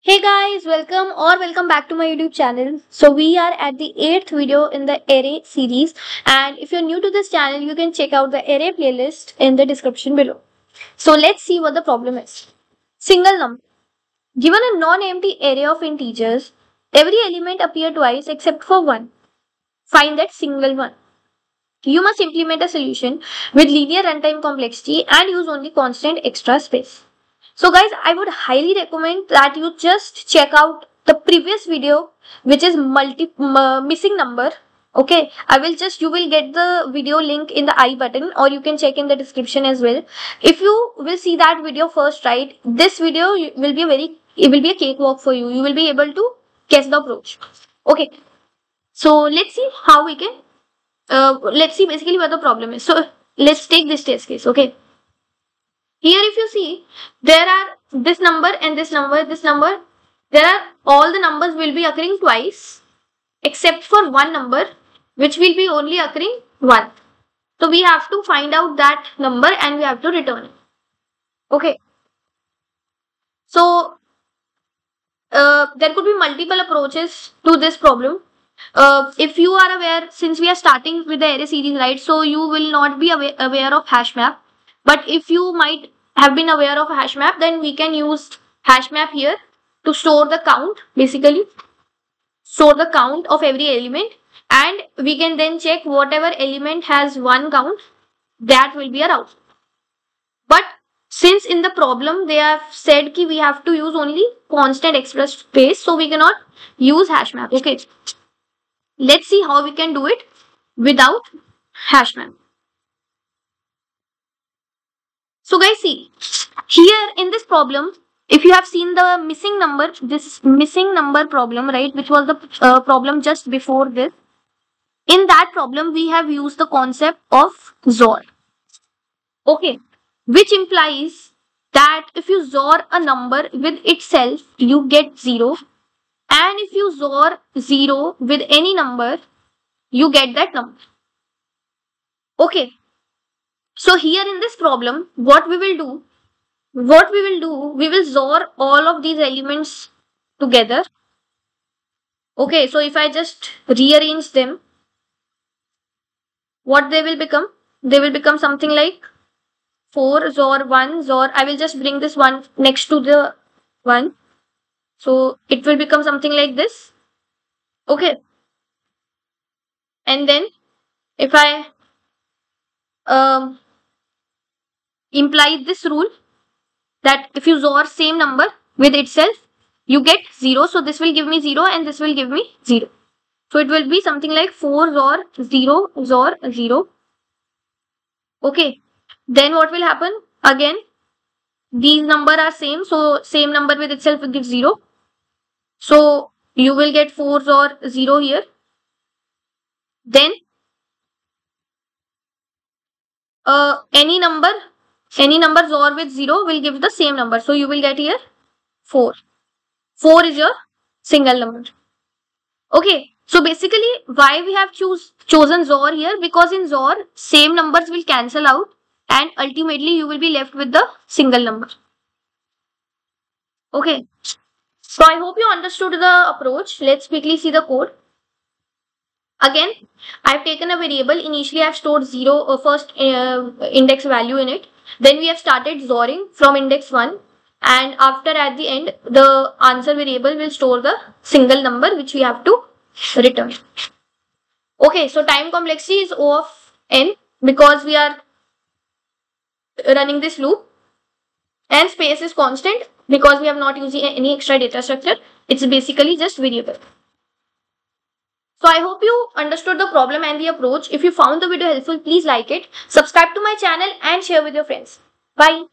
Hey guys, welcome back to my YouTube channel. So we are at the 8th video in the array series, and if you're new to this channel, you can check out the array playlist in the description below. So let's see what the problem is. Single number. Given a non-empty array of integers, every element appear twice except for one. Find that single one. You must implement a solution with linear runtime complexity and use only constant extra space. So guys, I would highly recommend that you just check out the previous video, which is missing number. Okay, you will get the video link in the I button, or you can check in the description as well. If you will see that video first, right, this video will be it will be a cakewalk for you. You will be able to guess the approach. Okay, so let's see how we can let's see basically what the problem is. So let's take this test case. Okay, here if you see, there are this number and this number. There are all the numbers will be occurring twice except for one number which will be only occurring once. So we have to find out that number and we have to return it. Okay, so there could be multiple approaches to this problem. If you are aware, since we are starting with the array series, right, so you will not be aware of hash map. But if you might have been aware of hash map, then we can use hash map here to store the count, basically store the count of every element, and we can then check whatever element has one count, that will be our output. But since in the problem they have said that we have to use only constant extra space, so we cannot use hash map. Okay, let's see how we can do it without hash map. So guys, see, here in this problem, if you have seen the missing number, this missing number problem, right, which was the problem just before this, in that problem we have used the concept of XOR. Okay, which implies that if you XOR a number with itself, you get 0, and if you XOR 0 with any number, you get that number. Okay, so here in this problem, what we will do, we will XOR all of these elements together. Okay, so if I just rearrange them, what they will become? They will become something like 4 XOR 1 XOR. I will just bring this one next to the one. So it will become something like this. Okay. And then if I imply this rule that if you XOR same number with itself, you get 0. So this will give me 0 and this will give me 0. So it will be something like 4 XOR 0 XOR 0. Okay. Then what will happen? Again, these numbers are same. So same number with itself will give 0. So you will get 4 XOR 0 here. Then any number XOR with 0 will give the same number. So you will get here 4. 4 is your single number. Okay. So basically, why we have chosen XOR here? Because in XOR, same numbers will cancel out and ultimately you will be left with the single number. Okay. So I hope you understood the approach. Let's quickly see the code. Again, I've taken a variable. Initially, I've stored 0 first index value in it. Then we have started XORing from index 1. And after at the end, the answer variable will store the single number which we have to return. Okay, so time complexity is O of n because we are running this loop, and space is constant because we have not using any extra data structure. It's basically just variable. So I hope you understood the problem and the approach. If you found the video helpful, please like it, subscribe to my channel and share with your friends. Bye.